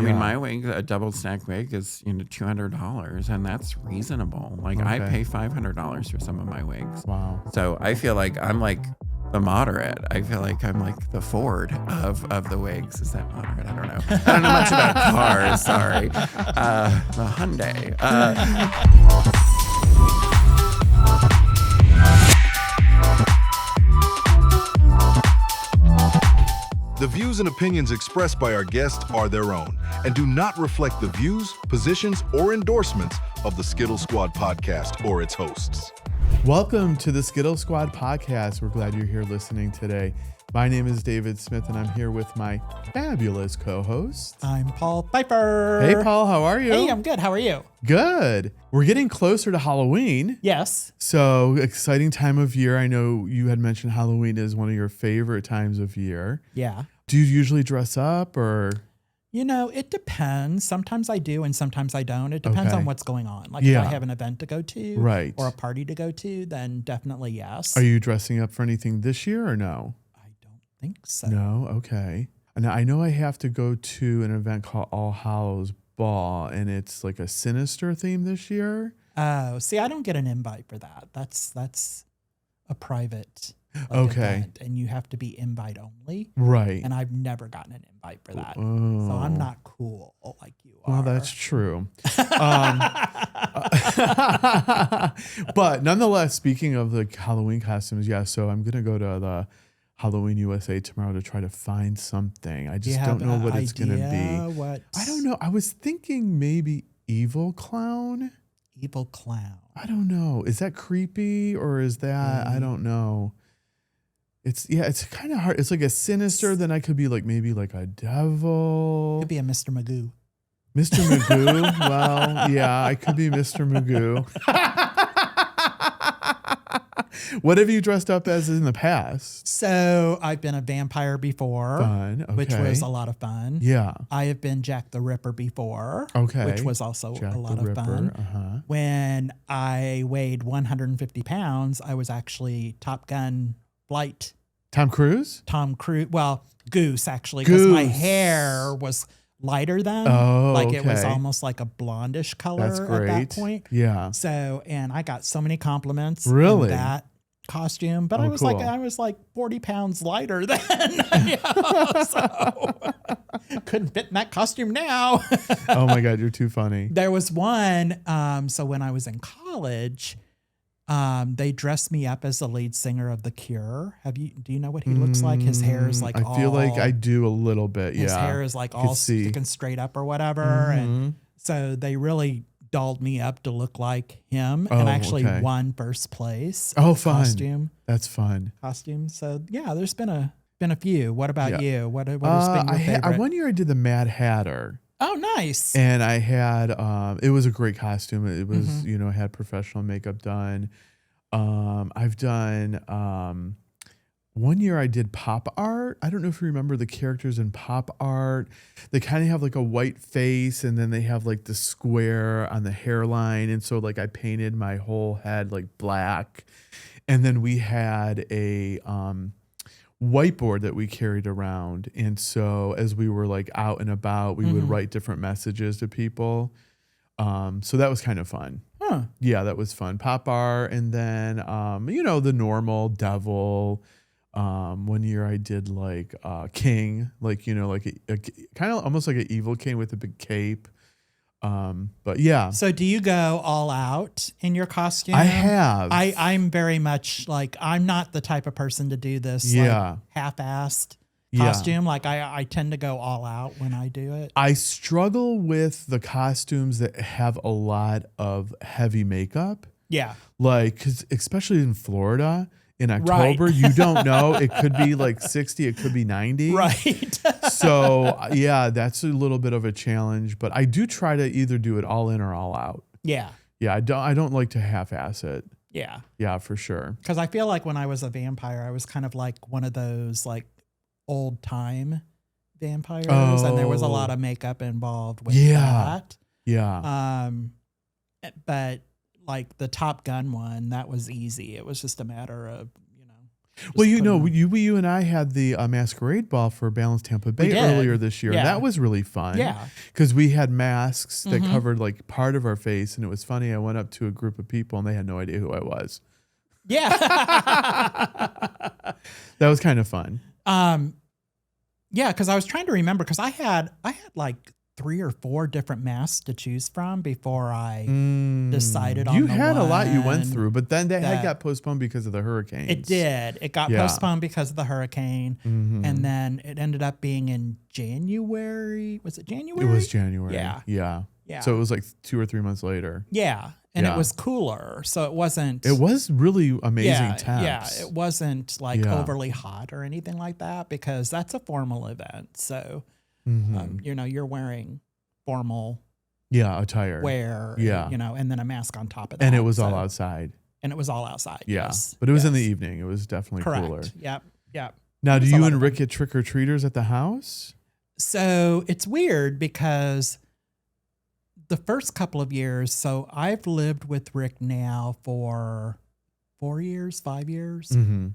mean, my wig, a double stack wig is, $200, and that's reasonable. Like, I pay $500 for some of my wigs. Wow. So I feel like I'm like the moderate. I feel like I'm like the Ford of the wigs. Is that moderate? I don't know. I don't know much about cars. Sorry. The Hyundai. The views and opinions expressed by our guests are their own and do not reflect the views, positions, or endorsements of the Skittle Squad podcast or its hosts. Welcome to the Skittle Squad podcast. We're glad you're here listening today. My name is David Smith, and I'm here with my fabulous co-host. I'm Paul Piper. Hey, Paul, how are you? Hey, I'm good. How are you? Good. We're getting closer to Halloween. Yes. So, exciting time of year. I know you had mentioned Halloween is one of your favorite times of year. Yeah. Do you usually dress up or? It depends. Sometimes I do and sometimes I don't. It depends on what's going on. Like if I have an event to go to or a party to go to, then definitely yes. Are you dressing up for anything this year or no? I don't think so. No? Okay. And I know I have to go to an event called All Hallows Ball, and it's like a sinister theme this year. Oh, see, I don't get an invite for that. That's a private event, and you have to be invite only. Right. And I've never gotten an invite for that. Oh. So I'm not cool like you are. Well, that's true. But nonetheless, speaking of the Halloween costumes, so I'm going to go to the Halloween USA tomorrow to try to find something. I just don't know what it's going to be. I don't know. I was thinking maybe evil clown. Evil clown. I don't know. Is that creepy or is that, I don't know. It's kind of hard. It's like a sinister. Then I could be like maybe like a devil. Could be a Mr. Magoo. Mr. Magoo. Well, yeah, I could be Mr. Magoo. What have you dressed up as in the past? So I've been a vampire before. Fun. Okay. Which was a lot of fun. Yeah. I have been Jack the Ripper before. Okay. Which was also Jack a lot the of Ripper. fun. When I weighed 150 pounds, I was actually Top Gun flight. Tom Cruise? Tom Cruise. Well, Goose, actually, because my hair was lighter then. Oh, it was almost like a blondish color at that point. Yeah. So, and I got so many compliments. Really? In that costume, but I was like 40 pounds lighter then. So couldn't fit in that costume now. Oh my God, you're too funny. There was one. So when I was in college, they dressed me up as the lead singer of The Cure. Do you know what he looks like? His hair is like I feel like I do a little bit. His hair is like all sticking straight up or whatever. And so they really dolled me up to look like him, and I actually won first place. Oh, fun. Costume. That's fun. Costume. So yeah, there's been a few. What about you? What has been your favorite? One year I did the Mad Hatter. Oh, nice. And I had, it was a great costume. It was, I had professional makeup done. I've done, one year I did pop art. I don't know if you remember the characters in pop art. They kind of have like a white face, and then they have like the square on the hairline. And so like I painted my whole head like black. And then we had a whiteboard that we carried around. And so as we were like out and about, we would write different messages to people. So that was kind of fun. Huh. Yeah, that was fun. Pop art. And then, the normal devil. One year I did like king, like, like a kind of almost like an evil king with a big cape. But yeah. So do you go all out in your costume? I have. I'm very much like, I'm not the type of person to do this like half-assed costume. Like I tend to go all out when I do it. I struggle with the costumes that have a lot of heavy makeup. Yeah. Like, 'cause especially in Florida in October, you don't know. It could be like 60, it could be 90. Right. So yeah, that's a little bit of a challenge, but I do try to either do it all in or all out. Yeah. Yeah. I don't like to half-ass it. Yeah. Yeah, for sure. Because I feel like when I was a vampire, I was kind of like one of those like old time vampires, and there was a lot of makeup involved with that. Yeah. But like the Top Gun one, that was easy. It was just a matter of, Well, you and I had the masquerade ball for Balance Tampa Bay did. earlier this year. Yeah. That was really fun. Yeah. Because we had masks that covered like part of our face. And it was funny. I went up to a group of people and they had no idea who I was. Yeah. That was kind of fun. Yeah, because I was trying to remember because I had like 3 or 4 different masks to choose from before I decided on You the had a lot you one went through, but then that that- got postponed because of the hurricanes. It did. It got Yeah. postponed because of the hurricane, and then it ended up being in January. Was it January? It was January. Yeah. Yeah. Yeah. So it was like 2 or 3 months later. Yeah, and Yeah. it was cooler, so it wasn't. It was really amazing yeah, temps. yeah. It wasn't like Yeah. overly hot or anything like that because that's a formal event. So, you're wearing formal Yeah, attire. wear. Yeah. And then a mask on top of that. And it was so- all outside. And it was all outside. Yeah. Yes. But it was in the Yes. evening. It was definitely Correct. cooler. Yep. Yep. Now, do was a you lot and of Rick get trick-or-treaters at the house? So it's weird because the first couple of years, so I've lived with Rick now for 4 years, 5 years. Mm-hmm.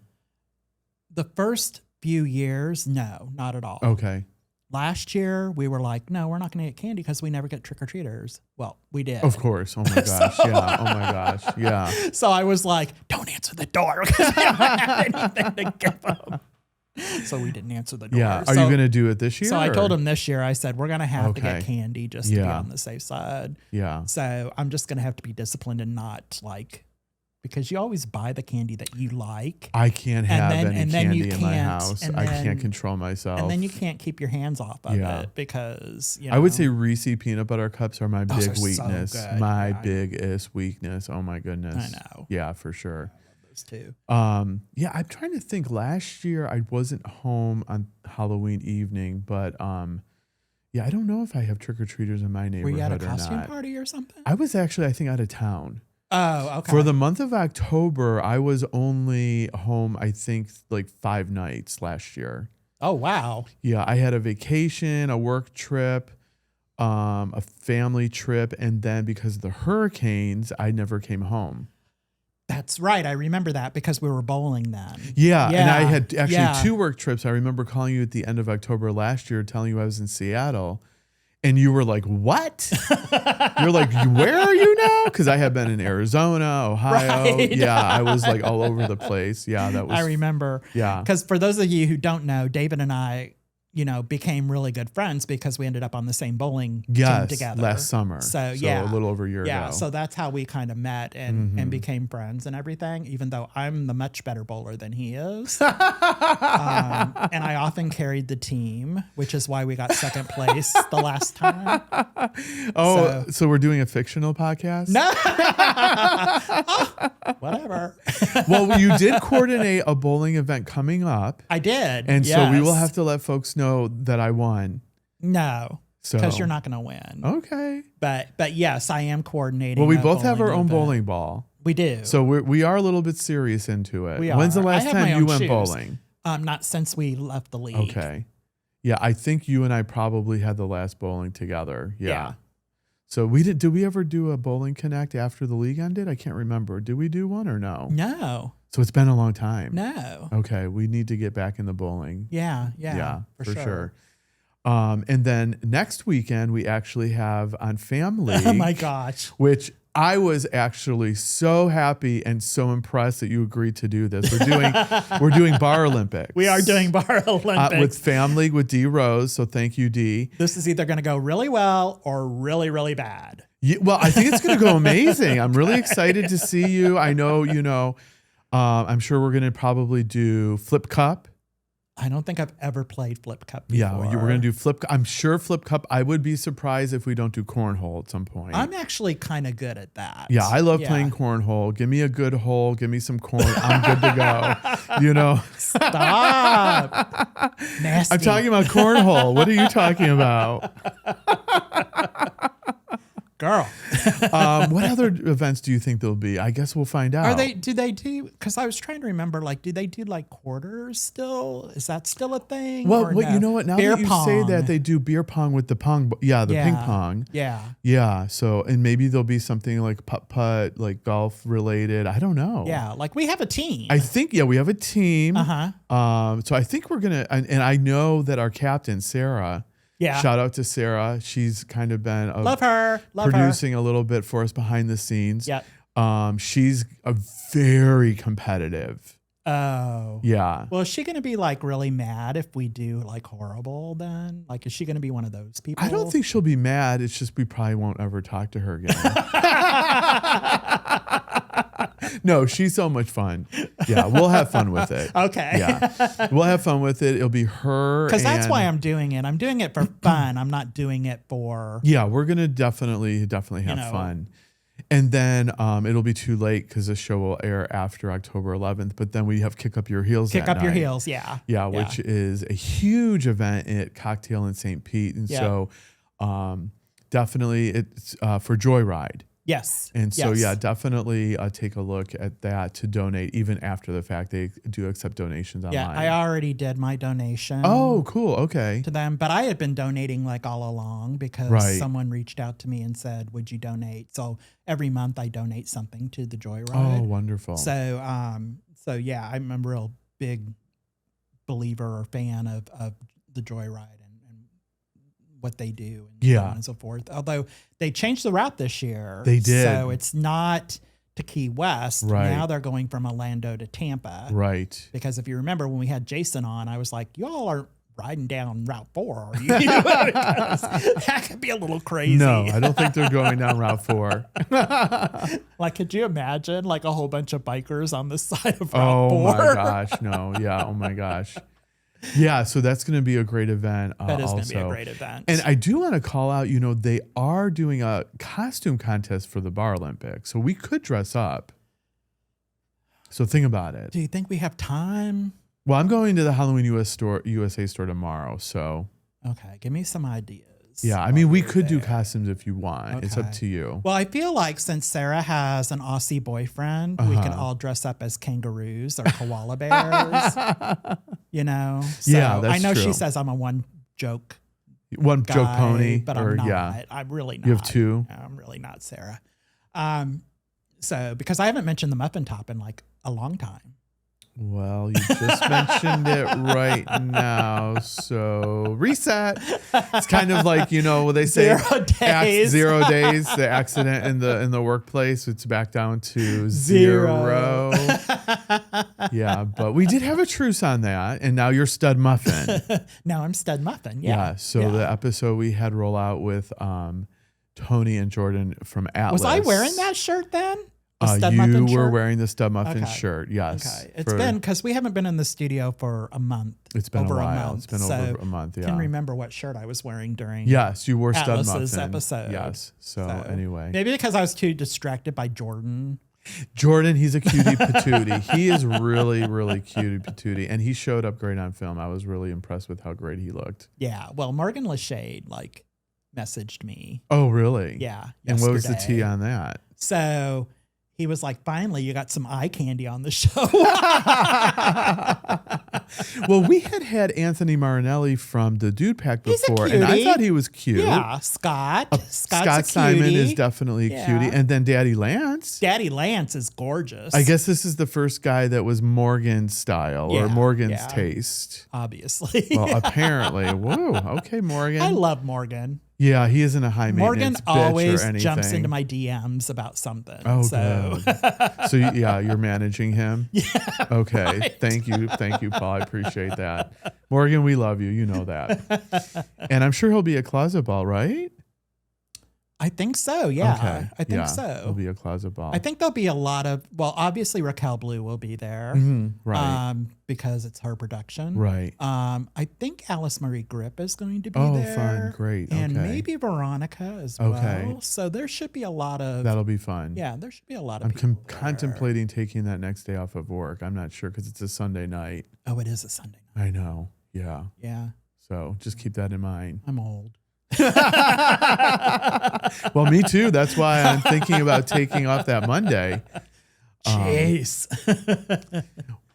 The first few years, no, not at all. Okay. Last year, we were like, no, we're not going to get candy because we never get trick-or-treaters. Well, we did. Of course. Oh, my gosh. Yeah. Oh, my gosh. Yeah. So I was like, don't answer the door because we don't have anything to give them. So we didn't answer the door. Yeah. Are you going to do it this year? So I or- told him this year, I said, we're going to have to get Okay. candy just to be Yeah. on the safe side. Yeah. So I'm just going to have to be disciplined and not like, because you always buy the candy that you like. I can't have then- any and then candy you in my can't- house. and I then- can't control myself. And then you can't keep your hands off of Yeah. it because, I would say Reese peanut butter cups are my Those big are so weakness. good. My Yeah, I- biggest weakness. Oh my goodness. I know. Yeah, for sure. those two. Yeah, I'm trying to think. Last year I wasn't home on Halloween evening, but yeah, I don't know if I have trick or treaters in my Were neighborhood you at a or costume not. party or something? I was actually, I think, out of town. Oh, okay. For the month of October, I was only home, I think, like 5 nights last year. Oh, wow. Yeah, I had a vacation, a work trip, a family trip, and then because of the hurricanes, I never came home. That's right. I remember that because we were bowling then. Yeah, and I Yeah, had actually yeah. 2 work trips. I remember calling you at the end of October last year, telling you I was in Seattle, and you were like, "What?" You're like, "Where are you now?" Because I had been in Arizona, Ohio. Right. Yeah, I was like all over the place. Yeah, that was. I remember. Yeah. Because for those of you who don't know, David and I, became really good friends because we ended up on the same bowling team Yes, together last summer. So, a yeah. little over a year Yeah, ago. so that's how we kind of met and became friends and everything, even though I'm the much better bowler than he is. And I often carried the team, which is why we got second place the last time. So we're doing a fictional podcast? No. Whatever. Well, you did coordinate a bowling event coming up. I did. And so we will yes. have to let folks know that I won. No, So because you're not going to win. Okay. But yes, I am coordinating. Well, we a both have our own event. bowling ball. We do. So we are a little bit serious into it. We When's the are. I last have my time you own went shoes. bowling? Not since we left the league. Okay. Yeah, I think you and I probably had the last bowling together. Yeah. Yeah. So did we ever do a bowling connect after the league ended? I can't remember. Did we do one or no? No. So it's been a long time. No. Okay, we need to get back in the bowling. Yeah. For sure. And then next weekend we actually have on Family. Oh my gosh. Which I was actually so happy and so impressed that you agreed to do this. We're doing Bar Olympics. We are doing Bar Olympics. With Family with D Rose. So thank you, D. This is either going to go really well or really, really bad. Yeah, well, I think it's going to go amazing. I'm really excited to see you. I know, I'm sure we're going to probably do Flip Cup. I don't think I've ever played Flip Cup before. Yeah, we're going to do Flip Cup. I'm sure Flip Cup. I would be surprised if we don't do Cornhole at some point. I'm actually kind of good at that. Yeah, I love playing cornhole. Give me a good hole. Give me some corn. I'm good to go. Stop. Nasty. I'm talking about cornhole. What are you talking about? girl. What other events do you think there'll be? I guess we'll find out. Do they do, because I was trying to remember, like, do they do like quarters still? Is that still a thing? Well, no? you know what? Now Beer that you say pong. that, they do beer pong with the pong. Yeah, the ping pong. Yeah. Yeah. So, and maybe there'll be something like putt-putt, like golf related. I don't know. Yeah. Like we have a team. I think, we have a team. Uh-huh. So I think we're going to, and I know that our captain, Sarah, Yeah. shout out to Sarah. She's kind of been Love her. producing a little bit for us behind the scenes. Yep. She's a very competitive. Oh. Yeah. Well, is she going to be like really mad if we do like horrible then? Like, is she going to be one of those people? I don't think she'll be mad. It's just we probably won't ever talk to her again. No, she's so much fun. Yeah, we'll have fun with it. Okay. Yeah, we'll have fun with it. It'll be her. Because that's why I'm doing it. I'm doing it for fun. I'm not doing it for. Yeah, we're going to definitely have fun. And then it'll be too late because the show will air after October 11th. But then we have Kick Up Your Heels. Kick Up Your Heels, yeah. Yeah, which is a huge event at Cocktail in St. Pete. And so definitely it's for Joyride. Yes. And so, definitely take a look at that to donate even after the fact. They do accept donations online. Yeah, I already did my donation. Oh, cool. Okay. To them. But I had been donating like all along because someone reached out to me and said, would you donate? So every month I donate something to the Joyride. Oh, wonderful. So, yeah, I'm a real big believer or fan of the Joyride. What they do and so on and so forth. Although they changed the route this year. They did. So it's not to Key West. Right. Now they're going from Orlando to Tampa. Right. Because if you remember when we had Jason on, I was like, y'all aren't riding down Route 4, are you? Because that could be a little crazy. No, I don't think they're going down Route 4. Like, could you imagine like a whole bunch of bikers on the side of Route 4? Oh my gosh. No. Yeah. Oh my gosh. Yeah, so that's going to be a great event. That is going to be a great event. And I do want to call out, they are doing a costume contest for the Bar Olympics. So we could dress up. So think about it. Do you think we have time? Well, I'm going to the Halloween USA store tomorrow. So. Okay, give me some ideas. Yeah, I mean, we could do costumes if you want. Okay. It's up to you. Well, I feel like since Sarah has an Aussie boyfriend, we can all dress up as kangaroos or koala bears. So, yeah, that's I know true. She says I'm a one joke pony, but I'm not. Yeah. I'm really not. You have two? No, I'm really not, Sarah. So because I haven't mentioned the muffin top in like a long time. Well, you just mentioned it right now. So reset. It's kind of like, what they say 0 days. 0 days, the accident in the workplace. It's back down to zero. Yeah, but we did have a truce on that. And now you're Stud Muffin. Now I'm Stud Muffin. Yeah. So the episode we had roll out with Tony and Jordan from Atlas. Was I wearing that shirt then? You were wearing the Stud Muffin shirt, yes. Okay. It's been, because we haven't been in the studio for a month. It's been over a while. It's been over a month, yeah. I can remember what shirt I was wearing during Yes, you wore Stud Atlas's Muffin. episode. Yes, so anyway. Maybe because I was too distracted by Jordan. Jordan, he's a cutie patootie. He is really, really cutie patootie. And he showed up great on film. I was really impressed with how great he looked. Yeah, well, Morgan Lashade, messaged me. Oh, really? Yeah, And what was the tea on that? So he was like, finally, you got some eye candy on the show. Well, we had Anthony Marinelli from the Dude Pack before, and I thought he was cute. Yeah, Scott Simon is definitely a cutie. And then Daddy Lance. Daddy Lance is gorgeous. I guess this is the first guy that was Morgan's style or Morgan's taste. Obviously. Well, apparently. Whoa. Okay, Morgan. I love Morgan. Yeah, he isn't a high maintenance Morgan always bitch or anything. jumps into my DMs about something. Oh, so. Good. So you're managing him? Yeah. Okay. Right. Thank you, Paul. I appreciate that. Morgan, we love you. You know that. And I'm sure he'll be a closet ball, right? I think so. Yeah. Okay. I think so. He'll be a closet ball. I think there'll be a lot of, obviously Raquel Blue will be there. Right. Because it's her production. Right. I think Alice Marie Grip is going to be there. Oh, fun. Great. And okay. maybe Veronica as well. So there should be a lot of. That'll be fun. Yeah, there should be a lot of. I'm contemplating taking that next day off of work. I'm not sure because it's a Sunday night. Oh, it is a Sunday night. I know. Yeah. Yeah. So just keep that in mind. I'm old. Well, me too. That's why I'm thinking about taking off that Monday. Jeez.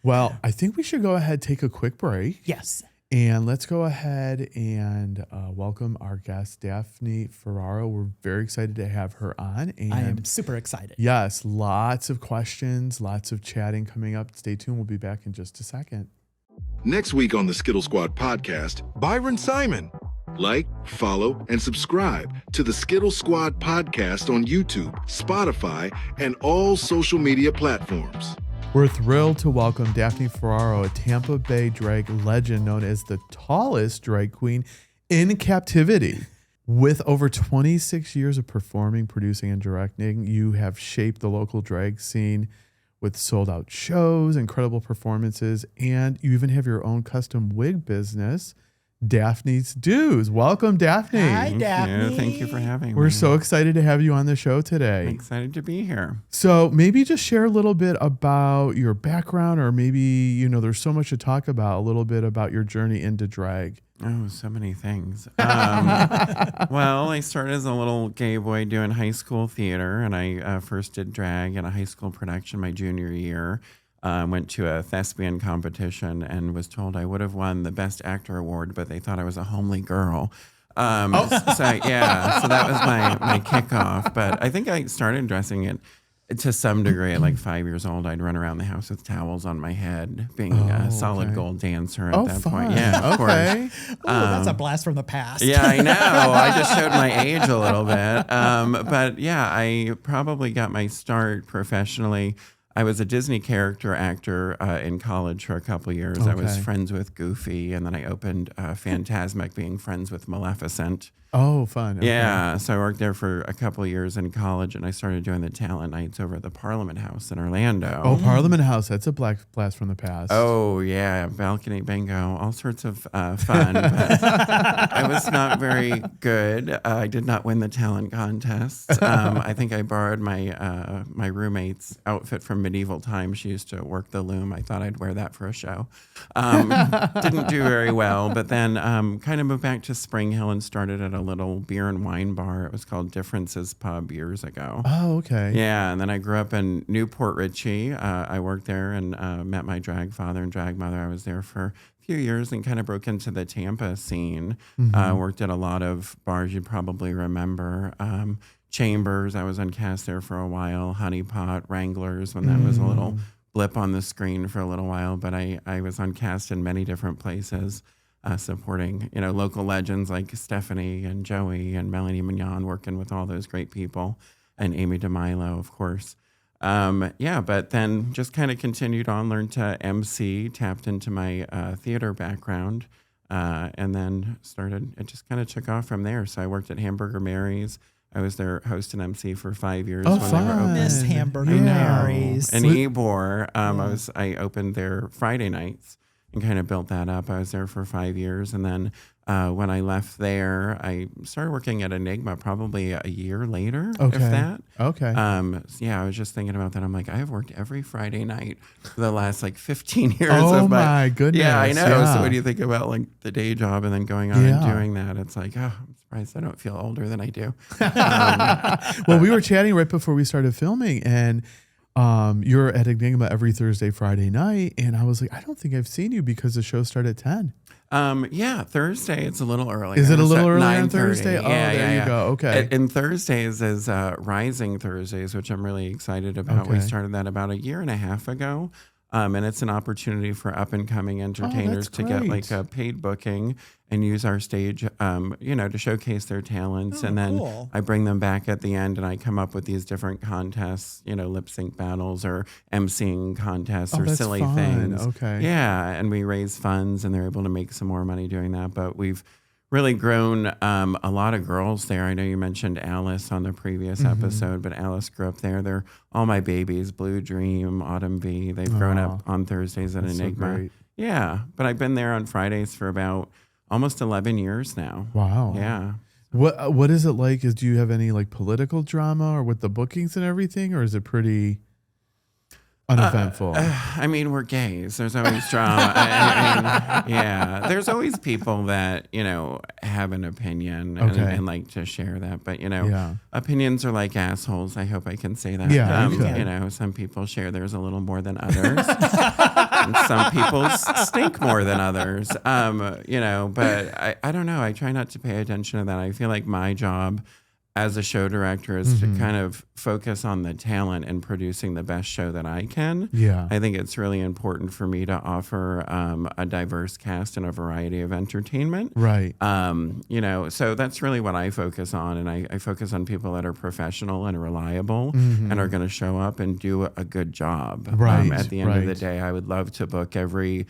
Well, I think we should go ahead, take a quick break. Yes. And let's go ahead and welcome our guest, Daphne Ferraro. We're very excited to have her on. And I am super excited. yes, lots of questions, lots of chatting coming up. Stay tuned. We'll be back in just a second. Next week on the Skittle Squad podcast, Byron Simon. Like, follow, and subscribe to the Skittle Squad podcast on YouTube, Spotify, and all social media platforms. We're thrilled to welcome Daphne Ferraro, a Tampa Bay drag legend known as the tallest drag queen in captivity. With over 26 years of performing, producing, and directing, you have shaped the local drag scene with sold-out shows, incredible performances, and you even have your own custom wig business, Daphne's Dues. Welcome, Daphne. Hi, Daphne. Thank you for having me. We're so excited to have you on the show today. I'm excited to be here. So maybe just share a little bit about your background, or maybe, there's so much to talk about, a little bit about your journey into drag. Oh, so many things. Well, I started as a little gay boy doing high school theater, and I first did drag in a high school production my junior year. Went to a thespian competition and was told I would have won the Best Actor award, but they thought I was a homely girl. So that was my kickoff. But I think I started dressing it to some degree at like 5 years old. I'd run around the house with towels on my head, being a solid gold dancer at that point. Yeah, of course. Ooh, that's a blast from the past. Yeah, I know. I just showed my age a little bit. But yeah, I probably got my start professionally. I was a Disney character actor in college for a couple of years. Okay. I was friends with Goofy, and then I opened Phantasmic, being friends with Maleficent. Oh, fun. Okay. Yeah, so I worked there for a couple of years in college, and I started doing the talent nights over at the Parliament House in Orlando. Oh, Parliament House. That's a blast from the past. Oh, yeah, balcony bingo, all sorts of fun. But I was not very good. I did not win the talent contest. I think I borrowed my my roommate's outfit from medieval times. She used to work the loom. I thought I'd wear that for a show. Didn't do very well, but then kind of moved back to Spring Hill and started at a little beer and wine bar. It was called Differences Pub years ago. Oh, okay. Yeah, and then I grew up in Newport Richey. I worked there and met my drag father and drag mother. I was there for a few years and kind of broke into the Tampa scene. Worked at a lot of bars you'd probably remember. Chambers, I was on cast there for a while. Honey Pot, Wranglers, when that was a little blip on the screen for a little while. But I was on cast in many different places. Supporting, local legends like Stephanie and Joey and Melanie Mignon, working with all those great people, and Amy DeMilo, of course. But then just kind of continued on, learned to MC, tapped into my theater background, and then it just kind of took off from there. So I worked at Hamburger Mary's. I was their host and MC for 5 years when they were open. Miss Hamburger Yeah. Mary's. And Ybor, I opened their Friday nights and kind of built that up. I was there for 5 years. And then when I left there, I started working at Enigma probably a year later, Okay. if that. Okay. I was just thinking about that. I'm like, I have worked every Friday night for the last 15 years Oh of my goodness. Yeah, I know. Yeah. So when you think about the day job and then going on and Yeah. doing that, it's like, I'm surprised I don't feel older than I do. Well, we were chatting right before we started filming, and you're at Enigma every Thursday, Friday night. And I was like, I don't think I've seen you because the show started at 10. Thursday it's a little early. Is it a It's little at early on 9:30. Thursday? Oh, there you go. Okay. And Thursdays is Rising Thursdays, which I'm really excited about. We Okay. started that about a year and a half ago. And it's an opportunity for up and coming entertainers to get great. a paid booking and use our stage, to showcase their talents. And then cool. I bring them back at the end and I come up with these different contests, lip sync battles or emceeing contests or that's silly fun. things. Okay. Yeah. And we raise funds and they're able to make some more money doing that. But we've really grown a lot of girls there. I know you mentioned Alice on the previous episode, but Alice grew up there. They're all my babies, Blue Dream, Autumn V. They've grown up on Thursdays at That's so Enigma. great. Yeah, but I've been there on Fridays for about almost 11 years now. Wow. Yeah. What is it like? Do you have any political drama or with the bookings and everything, or is it pretty uneventful? I mean, we're gays. There's always drama. I mean, yeah, there's always people that, have an opinion and like to share that. But, opinions are like assholes. I hope I can say that. Yeah, some people share theirs a little more than others. And some people stink more than others. But I don't know. I try not to pay attention to that. I feel like my job as a show director is to kind of focus on the talent and producing the best show that I can. Yeah. I think it's really important for me to offer a diverse cast and a variety of entertainment. Right. So that's really what I focus on. And I focus on people that are professional and reliable and are going to show up and do a good job. Right. At the end of the day, I would love to book every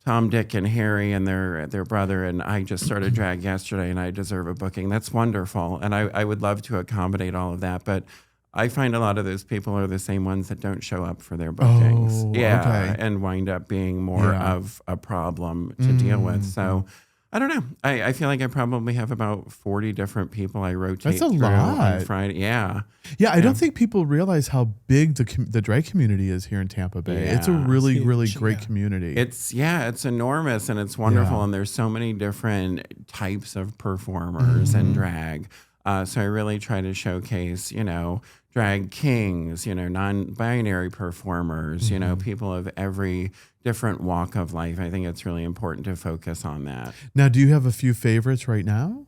Tom, Dick, and Harry and their brother, and I just started drag yesterday, and I deserve a booking. That's wonderful, and I would love to accommodate all of that, but I find a lot of those people are the same ones that don't show up for their bookings. And wind up being more of a problem to deal with. So I don't know. I feel like I probably have about 40 different people I rotate through on Friday. Yeah. Yeah, I don't think people realize how big the drag community is here in Tampa Bay. Yeah, it's a really, really great community. It's enormous and it's wonderful. And there's so many different types of performers and drag. So I really try to showcase, drag kings, non-binary performers, people of every different walk of life. I think it's really important to focus on that. Now, do you have a few favorites right now?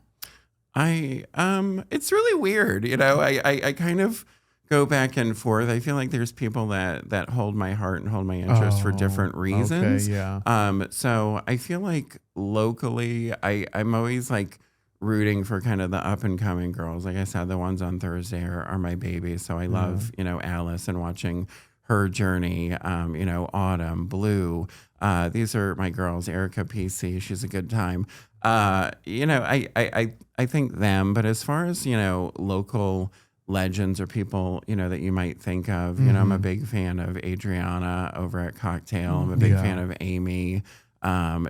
It's really weird. I kind of go back and forth. I feel like there's people that hold my heart and hold my interest for different reasons. Okay, yeah. So I feel like locally, I'm always like rooting for kind of the up and coming girls. Like I said, the ones on Thursday are my babies. So I love, Alice and watching her journey, Autumn, Blue. These are my girls, Erica PC. She's a good time. I think them, but as far as, local legends or people, that you might think of, I'm a big fan of Adriana over at Cocktail. I'm a big fan of Amy.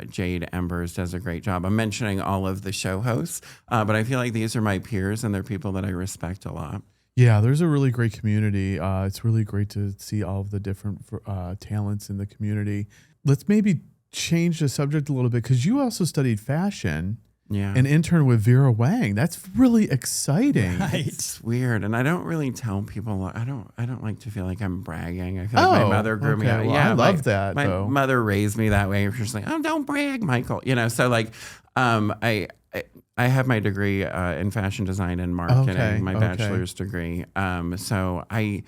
Jade Embers does a great job. I'm mentioning all of the show hosts, but I feel like these are my peers and they're people that I respect a lot. Yeah, there's a really great community. It's really great to see all of the different talents in the community. Let's maybe change the subject a little bit because you also studied fashion. Yeah. And interned with Vera Wang. That's really exciting. Right. It's weird. And I don't really tell people, I don't like to feel like I'm bragging. I feel like my mother grew me up. Well, I love that. My mother raised me that way. She's like, oh, don't brag, Michael. So like, I have my degree in fashion design and marketing, my bachelor's degree. So I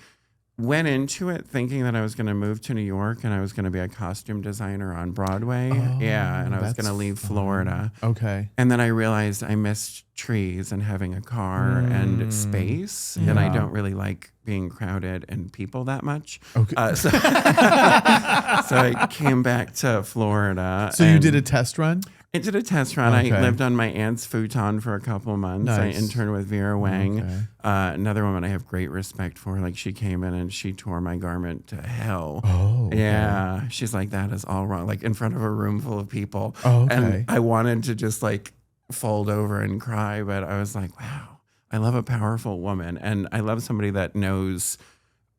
went into it thinking that I was going to move to New York and I was going to be a costume designer on Broadway. And I was going to leave Florida. Okay. And then I realized I missed trees and having a car and space. And I don't really like being crowded and people that much. Okay. So I came back to Florida. So you did a test run? I did a test run. I lived on my aunt's futon for a couple of months. Nice. I interned with Vera Wang, another woman I have great respect for. Like she came in and she tore my garment to hell. Oh, okay. Yeah. She's like, that is all wrong. Like in front of a room full of people. Oh, okay. And I wanted to just like fold over and cry, but I was like, wow, I love a powerful woman. And I love somebody that knows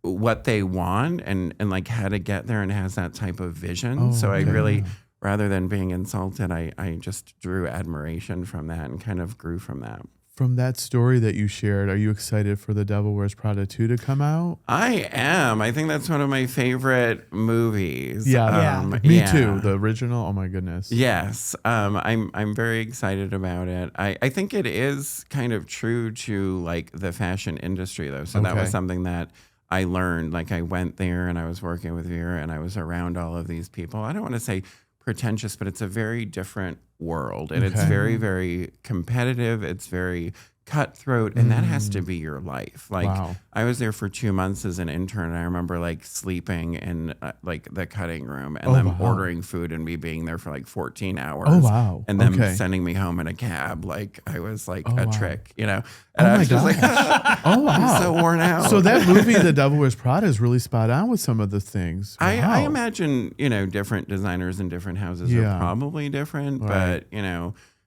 what they want and like how to get there and has that type of vision. So I really... Rather than being insulted, I just drew admiration from that and kind of grew from that. From that story that you shared, are you excited for The Devil Wears Prada 2 to come out? I am. I think that's one of my favorite movies. Me too. The original. Oh my goodness. Yes. I'm very excited about it. I think it is kind of true to like the fashion industry though. So that was something that I learned. Like I went there and I was working with Vera and I was around all of these people. I don't want to say pretentious, but it's a very different world and it's very, very competitive. It's very cutthroat and that has to be your life. Like I was there for 2 months as an intern and I remember like sleeping in like the cutting room and them ordering food and me being there for like 14 hours and them sending me home in a cab like I was like a trick, and I was just like I'm so worn out. So that movie The Devil Wears Prada is really spot on with some of the things. I imagine different designers in different houses are probably different, but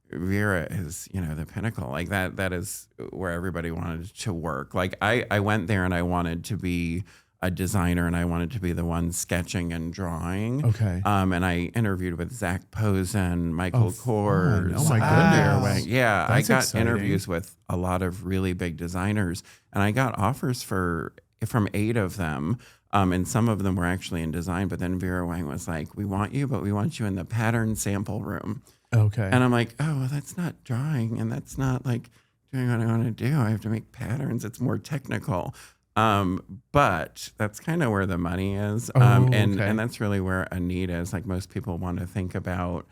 Vera is, the pinnacle. Like that is where everybody wanted to work. Like I went there and I wanted to be a designer, and I wanted to be the one sketching and drawing. Okay. And I interviewed with Zach Posen, Michael Kors, Oh my Vera goodness. Wang. Yeah, That's I got exciting. interviews with a lot of really big designers, and I got offers from 8 of them. And some of them were actually in design, but then Vera Wang was like, "We want you, but we want you in the pattern sample room." Okay. And I'm like, "Oh, well, that's not drawing, and that's not like doing what I want to do. I have to make patterns. It's more technical." But that's kind of where the money is. And that's really where a need is. Like most people want to think about,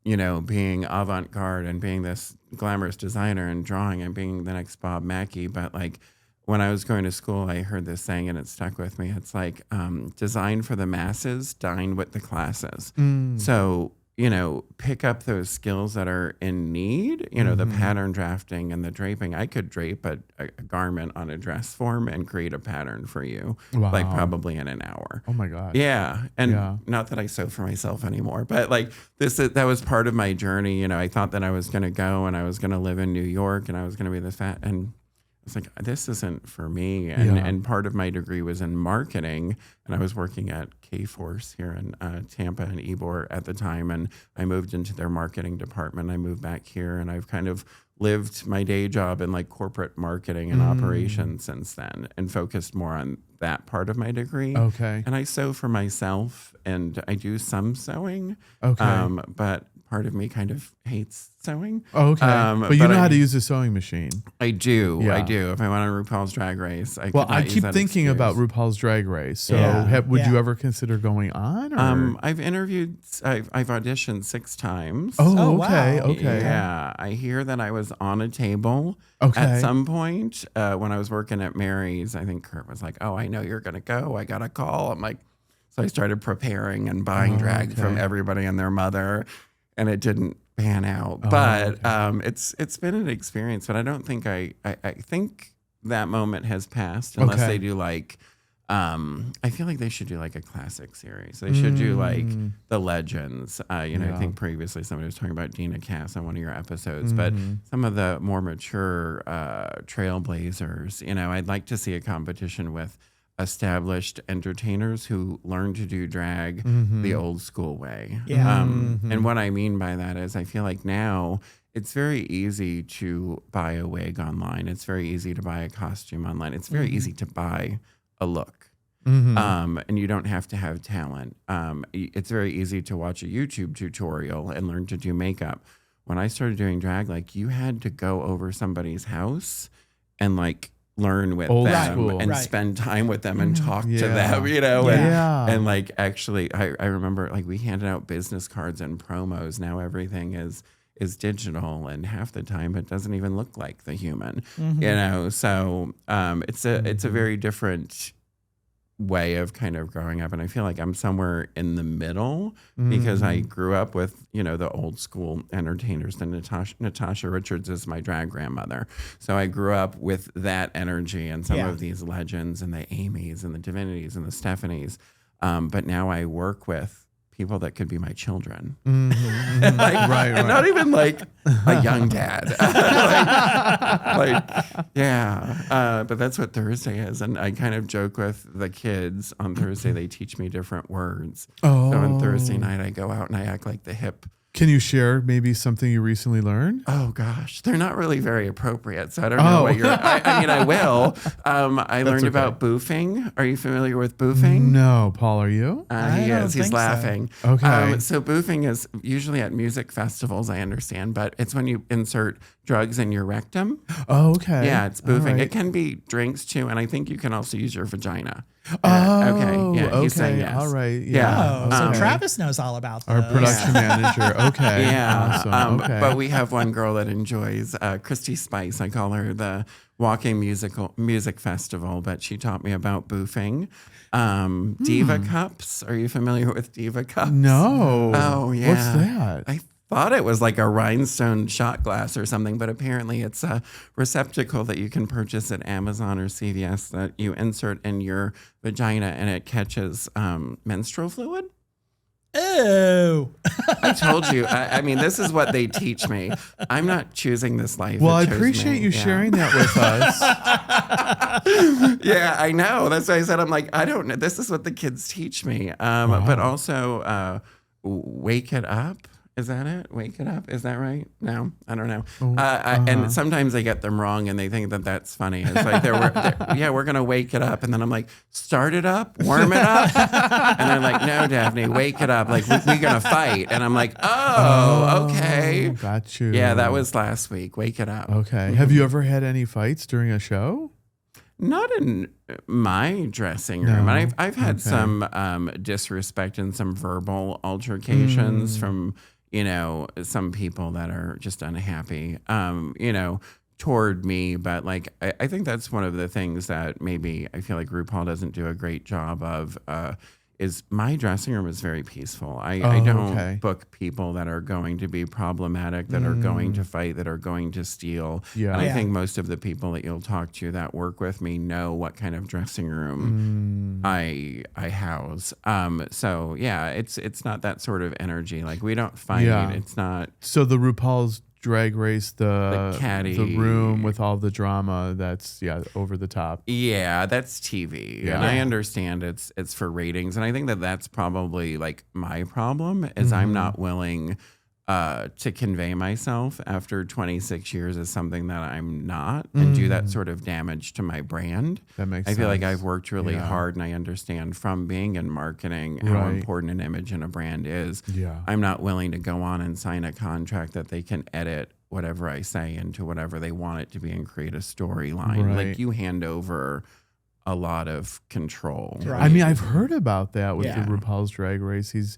being avant-garde and being this glamorous designer and drawing and being the next Bob Mackie. But like when I was going to school, I heard this saying and it stuck with me. It's like design for the masses, dine with the classes. So, pick up those skills that are in need, the pattern drafting and the draping. I could drape a garment on a dress form and create a pattern for you, like probably in an hour. Oh my God. Yeah. And not that I sew for myself anymore, but like that was part of my journey. I thought that I was going to go and I was going to live in New York and I was going to be and I was like, this isn't for me. And part of my degree was in marketing. And I was working at K-Force here in Tampa and Ybor at the time. And I moved into their marketing department. I moved back here and I've kind of lived my day job in like corporate marketing and operations since then and focused more on that part of my degree. Okay. And I sew for myself and I do some sewing. Okay. But part of me kind of hates sewing. Okay. But you know how to use a sewing machine. I do. Yeah. I do. If I went on RuPaul's Drag Race, I keep thinking about RuPaul's Drag Race. So would you ever consider going on? Or? I've interviewed, I've auditioned 6 times. Oh, okay. wow. Okay. Yeah. I hear that I was on a table Okay. at some point when I was working at Mary's. I think Kurt was like, "Oh, I know you're going to go. I got a call." I'm like, so I started preparing and buying drag from everybody and their mother. And it didn't pan out, but it's been an experience. But I don't think I think that moment has passed unless they do like I feel like they should do like a classic series. They should do like the legends. I think previously somebody was talking about Dina Cass on one of your episodes, but some of the more mature trailblazers. I'd like to see a competition with established entertainers who learn to do drag the old school way. Yeah. And what I mean by that is I feel like now it's very easy to buy a wig online. It's very easy to buy a costume online. It's very easy to buy a look. And you don't have to have talent. It's very easy to watch a YouTube tutorial and learn to do makeup. When I started doing drag, like you had to go over somebody's house and like learn with Old them school. and Right. spend time with them and talk to Yeah. them, Yeah. and like actually I remember like we handed out business cards and promos. Now everything is digital and half the time it doesn't even look like the human, so it's a very different way of kind of growing up. And I feel like I'm somewhere in the middle because I grew up with, the old school entertainers. And Natasha Richards is my drag grandmother. So I grew up with that energy and some of these legends and the Amy's and the Divinities and the Stephanies. But now I work with people that could be my children. Right. And not even like a young dad. But that's what Thursday is. And I kind of joke with the kids on Thursday, they teach me different words. So on Thursday night, I go out and I act like the hip. Can you share maybe something you recently learned? Oh gosh, they're not really very appropriate. So I don't know what you're. I will. I learned about boofing. Are you familiar with boofing? No, Paul, are you? He is. He's think so. laughing. Okay. So boofing is usually at music festivals, I understand, but it's when you insert drugs in your rectum. Oh, okay. Yeah, it's boofing. All right. It can be drinks too, and I think you can also use your vagina. Okay. Yeah, he's saying yes. All right. Yeah. Oh, so Okay. Travis knows all about this. Our production manager. Okay. Yeah. Awesome. Okay. But we have one girl that enjoys Christy Spice. I call her the walking music festival, but she taught me about boofing. Diva cups. Are you familiar with Diva cups? No. Oh, yeah. What's that? I thought it was like a rhinestone shot glass or something, but apparently it's a receptacle that you can purchase at Amazon or CVS that you insert in your vagina and it catches menstrual fluid. oh. I told you. I mean, this is what they teach me. I'm not choosing this life. Well, I It chose appreciate me. you sharing that with us. Yeah, I know. That's why I said I'm like, I don't know. This is what the kids teach me. But also, wake it up. Is that it? Wake it up. Is that right? No, I don't know. And sometimes I get them wrong, and they think that that's funny. It's like we're gonna wake it up, and then I'm like, start it up, warm it up, and they're like, no, Daphne, wake it up. Like we're gonna fight, and I'm like, oh, okay, Got you. yeah, that was last week. Wake it up. Okay. Have you ever had any fights during a show? Not in my dressing room. No. And I've had some disrespect and some verbal altercations from, some people that are just unhappy, toward me. But like, I think that's one of the things that maybe I feel like RuPaul doesn't do a great job of, is my dressing room is very peaceful. I don't book people that are going to be problematic, that are going to fight, that are going to steal. Yeah. And I think most of the people that you'll talk to that work with me know what kind of dressing room I house. So yeah, it's not that sort of energy. Like we don't fight. Yeah. It's not. So the RuPaul's Drag Race, the catty room with all the drama, that's over the top. Yeah, that's TV, and I understand it's for ratings, and I think that that's probably like my problem is I'm not willing to convey myself after 26 years as something that I'm not, and do that sort of damage to my brand. That makes sense. I feel like I've worked really hard, and I understand from being in marketing how important an image in a brand is. Yeah. I'm not willing to go on and sign a contract that they can edit whatever I say into whatever they want it to be and create a storyline. Right. Like you hand over a lot of control. Right. I mean, I've heard about that with Yeah. the RuPaul's Drag Race.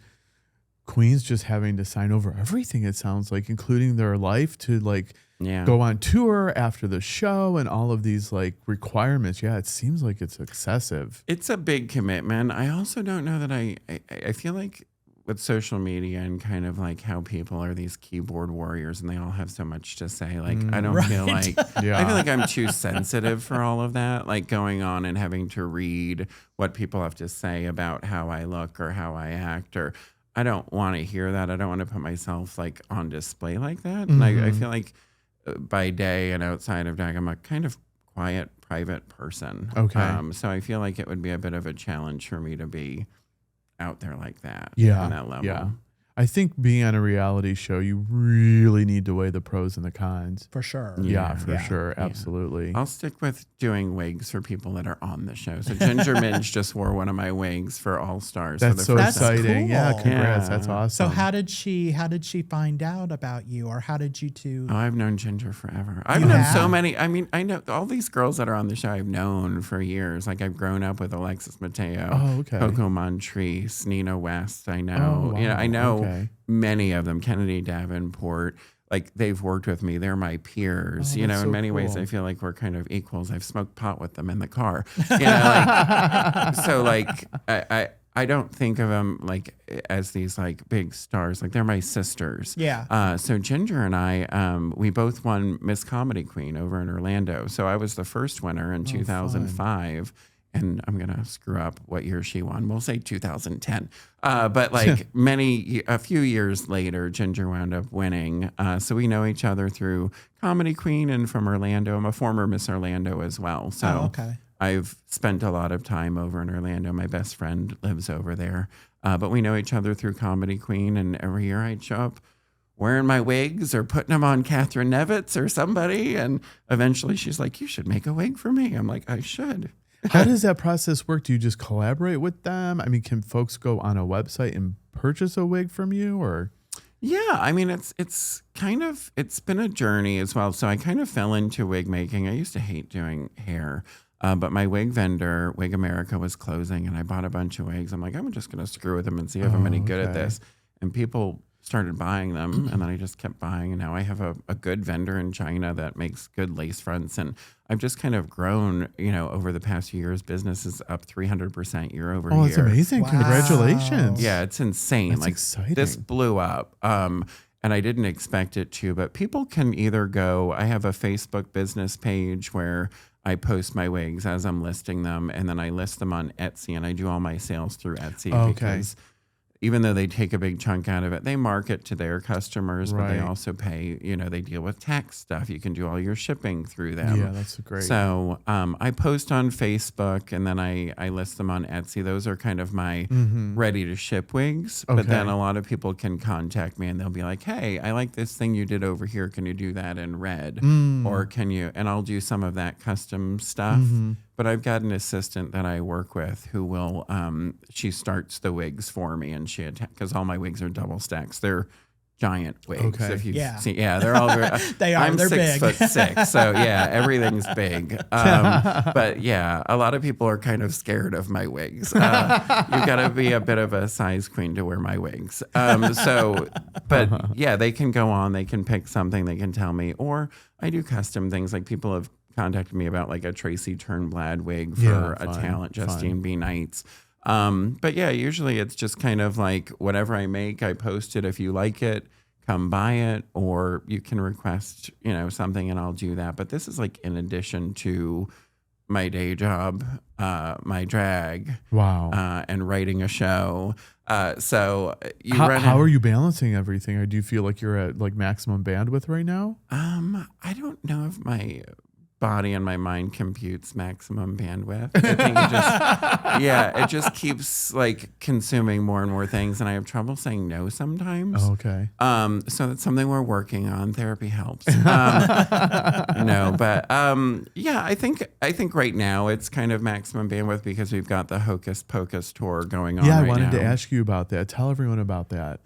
Queens just having to sign over everything, it sounds like, including their life to like go on tour after the show and all of these like requirements. Yeah, it seems like it's excessive. It's a big commitment. I also don't know that I feel like with social media and kind of like how people are these keyboard warriors and they all have so much to say. Like I don't feel like I feel like I'm too sensitive for all of that. Like going on and having to read what people have to say about how I look or how I act, or I don't want to hear that. I don't want to put myself like on display like that. And I feel like by day and outside of drag, I'm a kind of quiet, private person. Okay. So I feel like it would be a bit of a challenge for me to be out there like that. Yeah. On that level. Yeah. I think being on a reality show, you really need to weigh the pros and the cons. For sure. Yeah, for sure. Absolutely. I'll stick with doing wigs for people that are on the show. So Ginger Minge just wore one of my wigs for All Stars. That's so exciting. cool. Yeah, congrats. Yeah. That's awesome. So how did she find out about you, or how did you two? Oh, I've known Ginger forever. I've You known have? so many. I mean, I know all these girls that are on the show I've known for years. Like I've grown up with Alexis Mateo, Oh, okay. Coco Montrese, Nina West. I know. Oh, You know, I know okay. many of them. Kennedy Davenport. Like they've worked with me. They're my peers. Oh, You know, that's in so many ways, cool. I feel like we're kind of equals. I've smoked pot with them in the car. You know, like, so like I don't think of them like as these like big stars. Like they're my sisters. Yeah. So Ginger and I, we both won Miss Comedy Queen over in Orlando. So I was the first winner in 2005. And I'm going to screw up what year she won. We'll say 2010. But like a few years later, Ginger wound up winning. So we know each other through Comedy Queen and from Orlando. I'm a former Miss Orlando as well. So okay. I've spent a lot of time over in Orlando. My best friend lives over there. But we know each other through Comedy Queen. And every year I'd show up wearing my wigs or putting them on Catherine Nevitz or somebody. And eventually she's like, you should make a wig for me. I'm like, I should. How does that process work? Do you just collaborate with them? I mean, can folks go on a website and purchase a wig from you, or? Yeah, I mean, it's been a journey as well. So I kind of fell into wig making. I used to hate doing hair, but my wig vendor, Wig America, was closing, and I bought a bunch of wigs. I'm like, I'm just going to screw with them and see if I'm any good at this. And people started buying them, and then I just kept buying. And now I have a good vendor in China that makes good lace fronts, and I've just kind of grown, over the past few years. Business is up 300% year over year. Oh, it's amazing. Wow. Congratulations. Yeah, it's insane. That's like exciting. This blew up. And I didn't expect it to, but people can either go, I have a Facebook business page where I post my wigs as I'm listing them, and then I list them on Etsy, and I do all my sales through Etsy Okay. because even though they take a big chunk out of it, they market to their customers, but they Right. also pay, they deal with tax stuff. You can do all your shipping through them. Yeah, that's great. So I post on Facebook, and then I list them on Etsy. Those are kind of my ready to ship wigs. But then Okay. a lot of people can contact me and they'll be like, hey, I like this thing you did over here. Can you do that in red? Or can you, and I'll do some of that custom stuff. But I've got an assistant that I work with who will, she starts the wigs for me, and because all my wigs are double stacks. They're giant wigs. Okay. If you Yeah. see, they're all very, They are. I'm They're 6'6", so yeah, everything's big. But yeah, a lot of people are kind of scared of my wigs. You've got to be a bit of a size queen to wear my wigs. But yeah, they can go on, they can pick something, they can tell me, or I do custom things. Like people have contacted me about like a Tracy Turnblad wig for a talent, Justine B. Knights. But yeah, usually it's just kind of like whatever I make, I post it. If you like it, come buy it, or you can request, something and I'll do that. But this is like in addition to my day job, my drag, and writing a show. So how are you balancing everything? Or do you feel like you're at like maximum bandwidth right now? I don't know if my body and my mind computes maximum bandwidth. I think it just keeps like consuming more and more things, and I have trouble saying no sometimes. Oh, okay. So that's something we're working on. Therapy helps. But I think right now it's kind of maximum bandwidth because we've got the Hocus Pocus tour going on. Yeah, I right wanted now. to ask you about that. Tell everyone about that.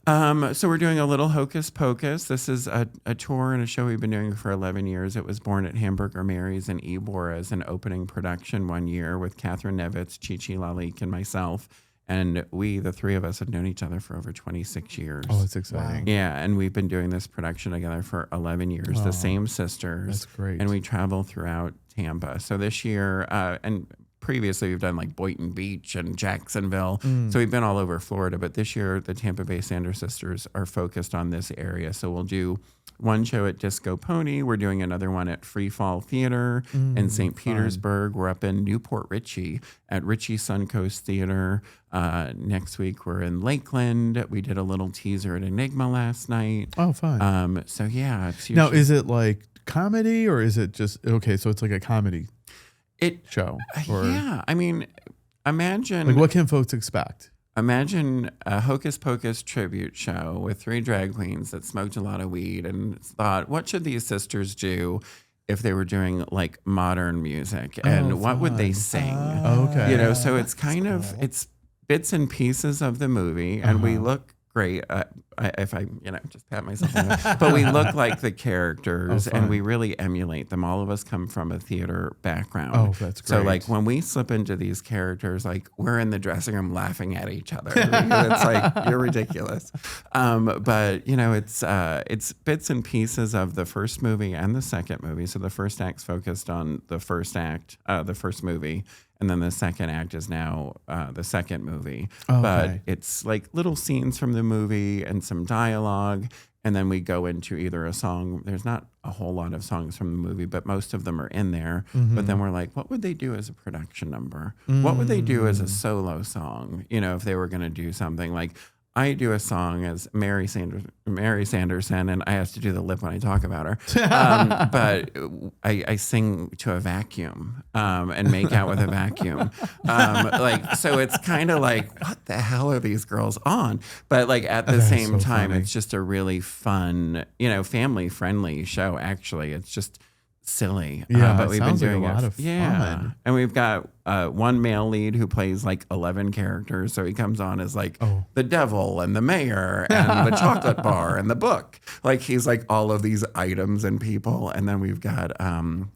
So we're doing a little Hocus Pocus. This is a tour and a show we've been doing for 11 years. It was born at Hamburger Mary's in Ybor as an opening production one year with Catherine Nevitz, Chi-Chi Lalique, and myself. And the three of us, have known each other for over 26 years. Oh, that's exciting. Yeah, and we've been doing this production together for 11 years, the same sisters. That's great. And we travel throughout Tampa. So this year, and previously we've done like Boynton Beach and Jacksonville. So we've been all over Florida. But this year, the Tampa Bay Sanders sisters are focused on this area. So we'll do one show at Disco Pony. We're doing another one at Free Fall Theater in St. Petersburg. We're up in Newport Richey at Richie Suncoast Theater. Next week, we're in Lakeland. We did a little teaser at Enigma last night. Oh, fun. So yeah, it's Now, usually, is it like comedy or is it just okay? So it's like a comedy show. Or, yeah. I mean, imagine like what can folks expect? Imagine a Hocus Pocus tribute show with 3 drag queens that smoked a lot of weed and thought, what should these sisters do if they were doing like modern music? And what would they sing? Okay. So it's kind of, it's bits and pieces of the movie, and we look great. If I, just pat myself on the back. But we look like the characters, and we really emulate them. All of us come from a theater background. Oh, that's great. So like when we slip into these characters, like we're in the dressing room laughing at each other. It's like, you're ridiculous. But it's bits and pieces of the first movie and the second movie. So the first act's focused on the first act, the first movie. And then the second act is now the second movie. Okay. But it's like little scenes from the movie and some dialogue. And then we go into either a song. There's not a whole lot of songs from the movie, but most of them are in there. But then we're like, what would they do as a production number? What would they do as a solo song? If they were going to do something like, I do a song as Mary Sanderson, and I have to do the lip when I talk about her. But I sing to a vacuum and make out with a vacuum. So it's kind of like, what the hell are these girls on? But like at the same time, funny. it's just a really fun, family-friendly show. Actually, it's just silly. Yeah, but it we've sounds been like doing a lot of fun. And we've got one male lead who plays like 11 characters. So he comes on as like the devil and the mayor and the chocolate bar and the book. Like he's like all of these items and people. And then we've got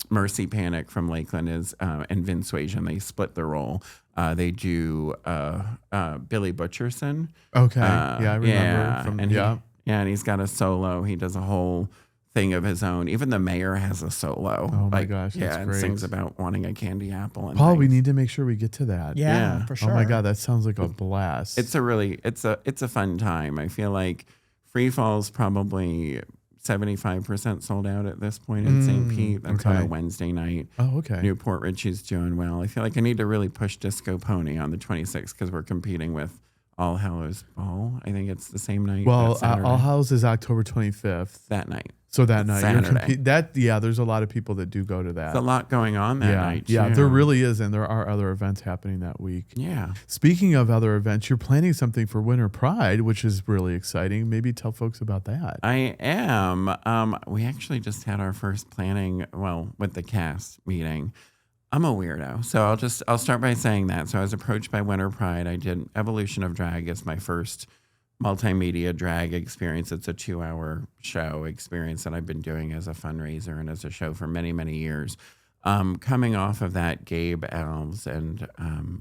Mercy Panic from Lakeland and Vince Suasion. They split the role. They do Billy Butcherson. Okay. I remember. And he's got a solo. He does a whole thing of his own. Even the mayor has a solo. Oh my gosh, that's and great. sings about wanting a candy apple. And Paul, we things. need to make sure we get to that. Yeah, for sure. Oh my God, that sounds like a blast. It's a fun time. I feel like Free Fall's probably 75% sold out at this point in St. Pete. That's on a Wednesday night. Oh, okay. Newport Richey's doing well. I feel like I need to really push Disco Pony on the 26th because we're competing with All Hallows Ball. I think it's the same night. Well, that Saturday. All Hallows is October 25th. That night. So that night, Saturday. There's a lot of people that do go to that. There's a lot going on that night. Yeah, too. there really is, and there are other events happening that week. Yeah. Speaking of other events, you're planning something for Winter Pride, which is really exciting. Maybe tell folks about that. I am. We actually just had our first planning, with the cast meeting. I'm a weirdo, so I'll start by saying that. So I was approached by Winter Pride. I did Evolution of Drag as my first multimedia drag experience. It's a 2-hour show experience that I've been doing as a fundraiser and as a show for many, many years. Coming off of that, Gabe Elves and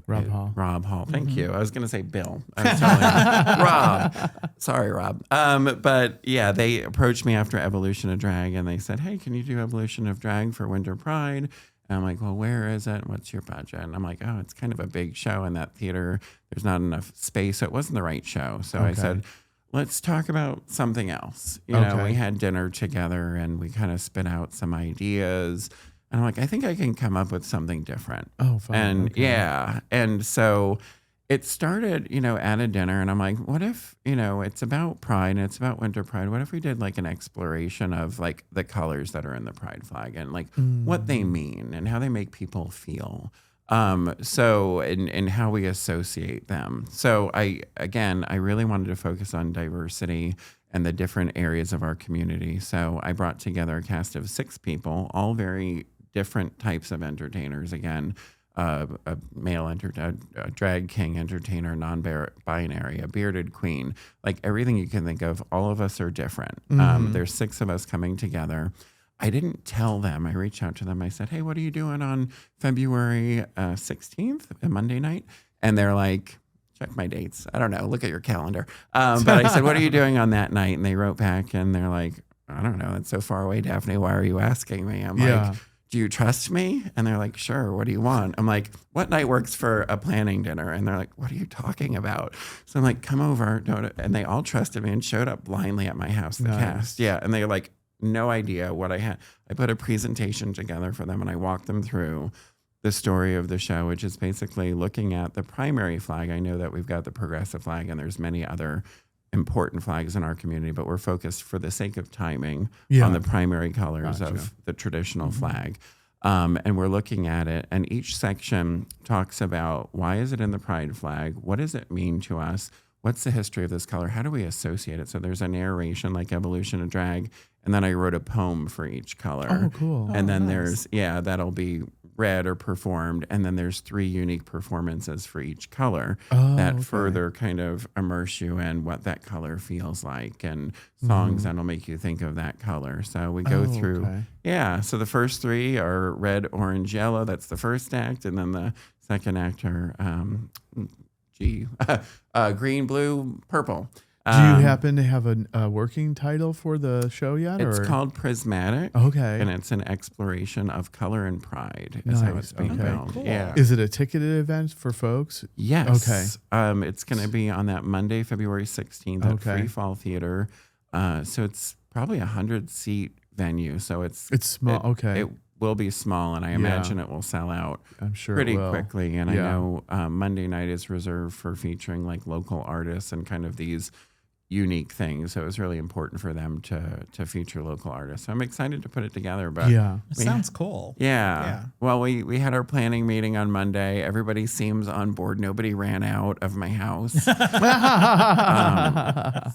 Rob Hall. Rob Hall. Thank you. I was going to say Bill. I was telling you. Rob. Sorry, Rob. But yeah, they approached me after Evolution of Drag and they said, hey, can you do Evolution of Drag for Winter Pride? And I'm like, well, where is it? What's your budget? And I'm like, oh, it's kind of a big show in that theater. There's not enough space. So it wasn't the right show. So I said, let's talk about something else. You know, we had dinner together and we kind of spit out some ideas. And I'm like, I think I can come up with something different. Oh, fine. And yeah. And so it started, at a dinner. And I'm like, what if, it's about Pride and it's about Winter Pride. What if we did like an exploration of like the colors that are in the Pride flag and like what they mean and how they make people feel. And how we associate them. So I really wanted to focus on diversity and the different areas of our community. So I brought together a cast of 6 people, all very different types of entertainers. Again, a male a drag king entertainer, non-binary, a bearded queen, like everything you can think of. All of us are different. There's 6 of us coming together. I didn't tell them. I reached out to them. I said, hey, what are you doing on February 16th, a Monday night? And they're like, check my dates. I don't know. Look at your calendar. But I said, what are you doing on that night? And they wrote back and they're like, I don't know. It's so far away, Daphne. Why are you asking me? I'm like, do you trust me? And they're like, sure. What do you want? I'm like, what night works for a planning dinner? And they're like, what are you talking about? So I'm like, come over. And they all trusted me and showed up blindly at my house, the cast. Yeah. And they're like, no idea what I had. I put a presentation together for them and I walked them through the story of the show, which is basically looking at the primary flag. I know that we've got the progressive flag and there's many other important flags in our community, but we're focused for the sake of timing on the primary colors of the traditional flag. And we're looking at it, and each section talks about why is it in the Pride flag? What does it mean to us? What's the history of this color? How do we associate it? So there's a narration like Evolution of Drag, and then I wrote a poem for each color. Oh, cool. And then there's, that'll be read or performed. And then there's 3 unique performances for each color that further kind of immerse you in what that color feels like and songs that'll make you think of that color. So we go through, so the first 3 are red, orange, yellow. That's the first act. And then the second act are green, blue, purple. Do you happen to have a working title for the show yet? It's called Prismatic. Okay. And it's an exploration of color and pride is how it's being built. Cool. Yeah. Is it a ticketed event for folks? Yes. Okay. It's going to be on that Monday, February 16th at Free Fall Theater. So it's probably 100-seat venue. So it's small. It will be small, and I imagine it will sell out I'm sure pretty it will. quickly. And I know Monday night is reserved for featuring like local artists and kind of these unique things. So it was really important for them to feature local artists. So I'm excited to put it together. But it sounds cool. Yeah. Well, we had our planning meeting on Monday. Everybody seems on board. Nobody ran out of my house.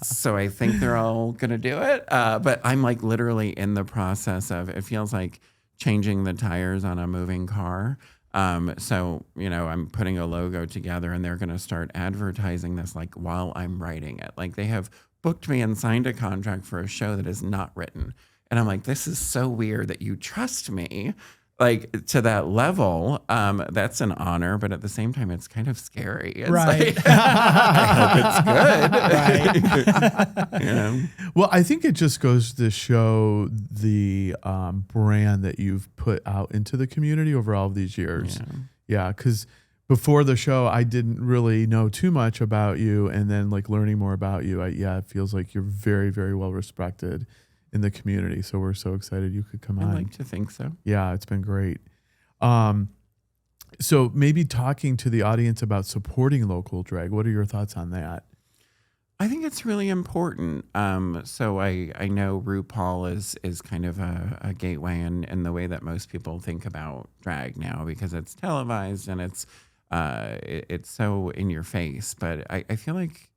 So I think they're all going to do it. But I'm like literally in the process of, it feels like changing the tires on a moving car. So, I'm putting a logo together and they're going to start advertising this like while I'm writing it. Like they have booked me and signed a contract for a show that is not written. And I'm like, this is so weird that you trust me like to that level. That's an honor, but at the same time, it's kind of scary. It's like, I hope it's good. Well, I think it just goes to show the brand that you've put out into the community over all of these years. Yeah, because before the show, I didn't really know too much about you, and then like learning more about you, it feels like you're very, very well respected in the community. So we're so excited you could come on. I like to think so. Yeah, it's been great. So maybe talking to the audience about supporting local drag. What are your thoughts on that? I think it's really important. So I know RuPaul is kind of a gateway in the way that most people think about drag now, because it's televised and it's so in your face. But I feel like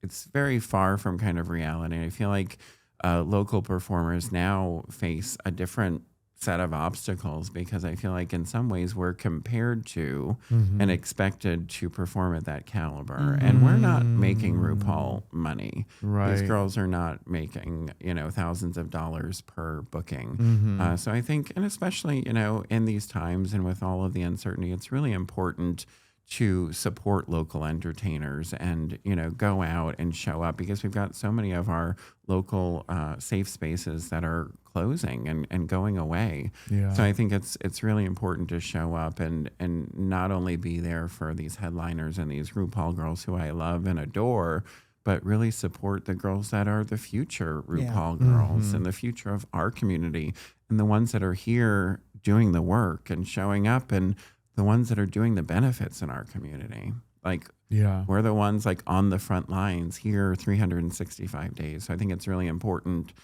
it's very far from kind of reality. I feel like local performers now face a different set of obstacles, because I feel like in some ways we're compared to and expected to perform at that caliber, and we're not making RuPaul money. Right. These girls are not making, thousands of dollars per booking. So I think, and especially, in these times and with all of the uncertainty, it's really important to support local entertainers and, go out and show up, because we've got so many of our local safe spaces that are closing and going away. Yeah. So I think it's really important to show up and not only be there for these headliners and these RuPaul girls who I love and adore, but really support the girls that are the future RuPaul girls and the future of our community, and the ones that are here doing the work and showing up, and the ones that are doing the benefits in our community. Like, we're the ones like on the front lines here 365 days. So I think it's really important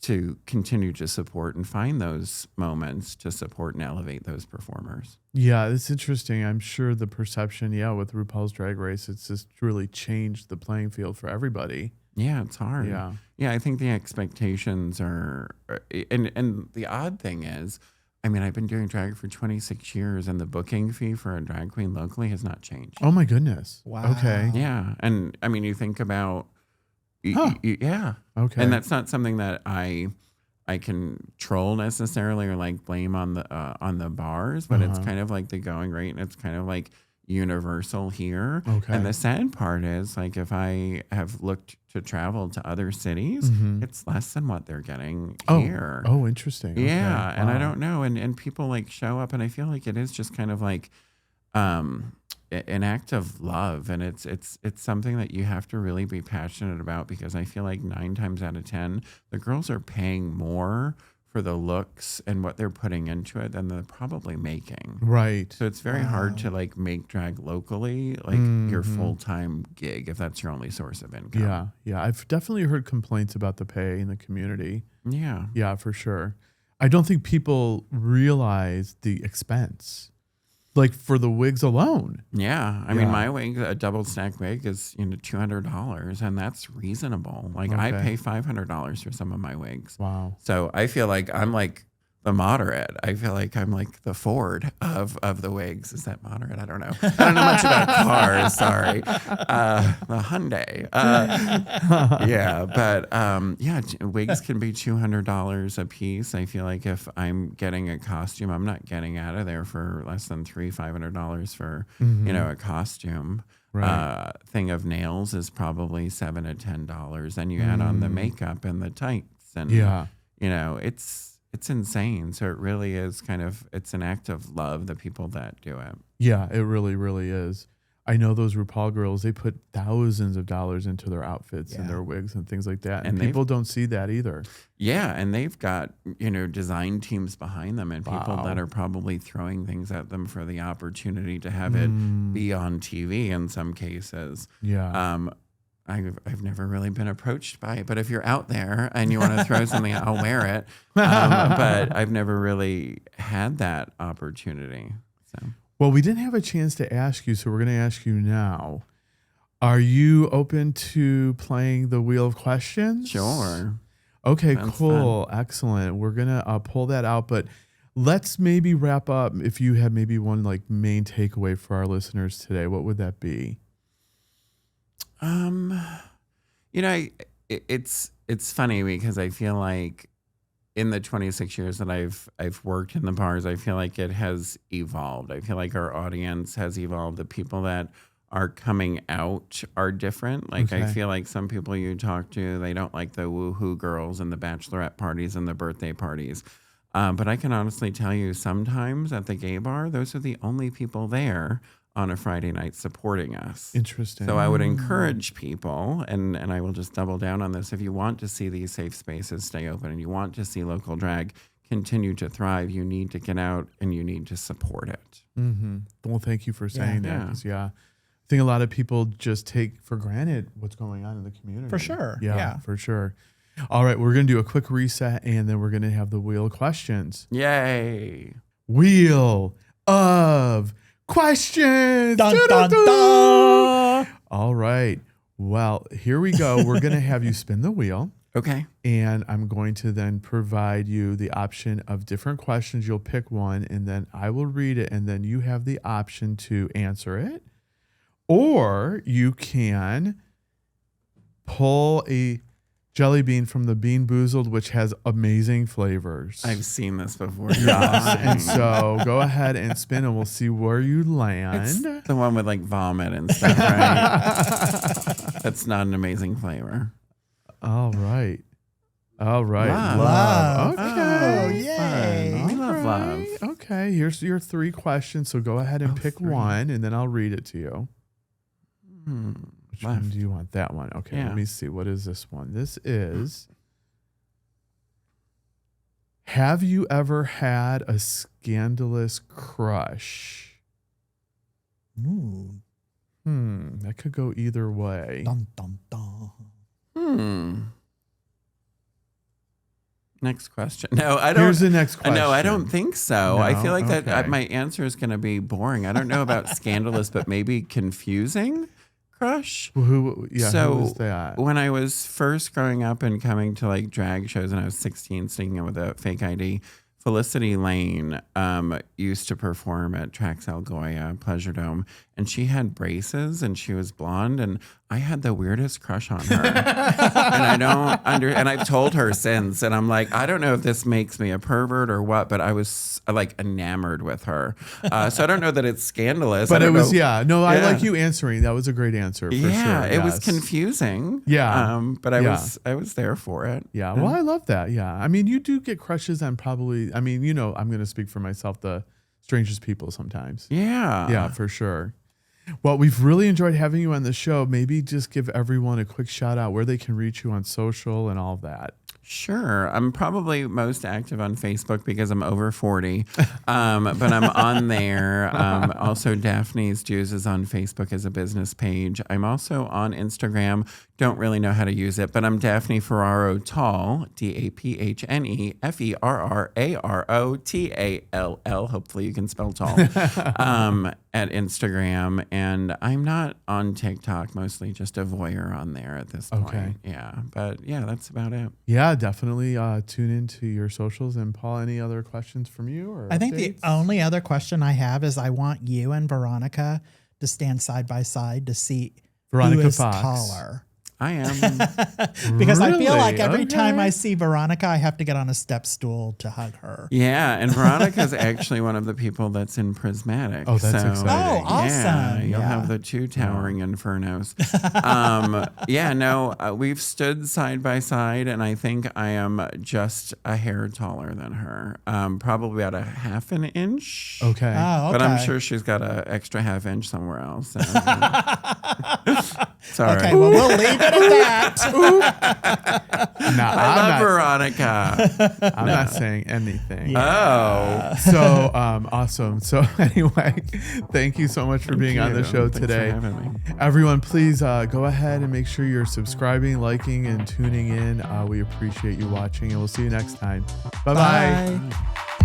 to continue to support and find those moments to support and elevate those performers. Yeah, it's interesting. I'm sure the perception, with RuPaul's Drag Race, it's just really changed the playing field for everybody. Yeah, it's hard. Yeah, I think the expectations are, and the odd thing is, I've been doing drag for 26 years, and the booking fee for a drag queen locally has not changed. Oh my goodness. Wow. Okay. Yeah, and you think about, yeah. Okay. And that's not something that I control necessarily, or like blame on the bars, but it's kind of like the going rate, and it's kind of like universal here. Okay. And the sad part is, like, if I have looked to travel to other cities, it's less than what they're getting here. Oh, interesting. Yeah. Okay. And I Wow. don't know. And people like show up, and I feel like it is just kind of like an act of love, and it's something that you have to really be passionate about, because I feel like 9 times out of 10 the girls are paying more for the looks and what they're putting into it than they're probably making. Right. So it's very hard to like make drag locally like your full-time gig if that's your only source of income. Yeah. I've definitely heard complaints about the pay in the community. Yeah. Yeah, for sure. I don't think people realize the expense, like for the wigs alone. Yeah. I mean, my wig, a double stack wig is, $200, and that's reasonable. Like I pay $500 for some of my wigs. Wow. So I feel like I'm like the moderate. I feel like I'm like the Ford of the wigs. Is that moderate? I don't know. I don't know much about cars. Sorry. The Hyundai. Wigs can be $200 a piece. I feel like if I'm getting a costume, I'm not getting out of there for less than $500 for, a costume. Right. Thing of nails is probably $7 to $10. Then you add on the makeup and the tights, and it's insane. So it really is it's an act of love, the people that do it. Yeah, it really, really is. I know those RuPaul girls, they put thousands of dollars into their outfits and their wigs and things like that. And people don't see that either. Yeah. And they've got, design teams behind them, and people that are probably throwing things at them for the opportunity to have it be on TV in some cases. Yeah. I've never really been approached by it, but if you're out there and you want to throw something, I'll wear it. But I've never really had that opportunity. So. Well, we didn't have a chance to ask you, so we're going to ask you now. Are you open to playing the Wheel of Questions? Sure. Okay, Sounds cool. Fun. Excellent. We're going to pull that out, but let's maybe wrap up. If you had maybe one like main takeaway for our listeners today, what would that be? It's funny because I feel like in the 26 years that I've worked in the bars, I feel like it has evolved. I feel like our audience has evolved. The people that are coming out are different. Like I feel like some people you talk to, they don't like the woohoo girls and the bachelorette parties and the birthday parties. But I can honestly tell you, sometimes at the gay bar, those are the only people there on a Friday night supporting us. Interesting. So I would encourage people, and I will just double down on this, if you want to see these safe spaces stay open and you want to see local drag continue to thrive, you need to get out and you need to support it. Mm-hmm. Well, thank you for saying that. Yeah. 'Cause, I think a lot of people just take for granted what's going on in the community. For sure. Yeah, Yeah. for sure. All right, we're going to do a quick reset, and then we're going to have the wheel of questions. Yay. Wheel of questions. Dun, dun, dun. All right. Well, here we go. We're going to have you spin the wheel. Okay. And I'm going to then provide you the option of different questions. You'll pick one, and then I will read it, and then you have the option to answer it. Or you can pull a jelly bean from the Bean Boozled, which has amazing flavors. I've seen this before. Yes. And so go ahead and spin, and we'll see where you land. It's the one with like vomit and stuff, right? That's not an amazing flavor. All right. Love. Love. Okay. Oh, yay. Fun. We love love. Okay. Here's your 3 questions. So go ahead and pick 3. one, and then I'll read it to you. Which one Left. do you want? That one. Okay. Yeah. Let me see. What is this one? This is, have you ever had a scandalous crush? Ooh. That could go either way. Dun, dun, dun. Next question. No, I don't. Here's the next question. No, I don't think so. I feel like that Okay. my answer is going to be boring. I don't know about scandalous, but maybe confusing crush. Who So was that? when I was first growing up and coming to like drag shows and I was 16, sneaking in with a fake ID, Felicity Lane used to perform at Traxel Goya, Pleasure Dome, and she had braces and she was blonde and I had the weirdest crush on her. And I've told her since, and I'm like, I don't know if this makes me a pervert or what, but I was like enamored with her. So I don't know that it's scandalous. But I it don't was, know. I like you answering. That was a great answer for sure. It was yes. confusing. Yeah. But I was there for it. Yeah. Well, I love that. Yeah. I mean, you do get crushes on probably, I'm going to speak for myself, the strangest people sometimes. Yeah. Yeah, for sure. Well, we've really enjoyed having you on the show. Maybe just give everyone a quick shout out where they can reach you on social and all of that. Sure. I'm probably most active on Facebook because I'm over 40. But I'm on there. Also, Daphne's Juice is on Facebook as a business page. I'm also on Instagram. Don't really know how to use it, but I'm Daphne Ferraro Tall, DaphneFerraro TALL. Hopefully you can spell tall. At Instagram. And I'm not on TikTok, mostly just a voyeur on there at this point. Okay. Yeah. But yeah, that's about it. Yeah, definitely tune into your socials. And Paul, any other questions from you? Or I think the updates? only other question I have is I want you and Veronica to stand side by side to see Veronica who is Fox. taller. I am. Because I feel like Really? every time Okay. I see Veronica, I have to get on a step stool to hug her. Yeah, and Veronica's actually one of the people that's in Prismatic. Oh, that's so, exciting. Oh, awesome. Yeah, you'll Yeah. have the 2 towering infernos. We've stood side by side, and I think I am just a hair taller than her. Probably about a half an inch. Okay. Oh, okay. But I'm sure she's got an extra half inch somewhere else. So. Sorry. Okay, well, we'll leave it at that. I love Veronica. I'm not saying anything. Oh. So awesome. So anyway, thank you so much for being on the show Thanks today. for having me. Everyone, please go ahead and make sure you're subscribing, liking, and tuning in. We appreciate you watching, and we'll see you next time. Bye-bye. Bye.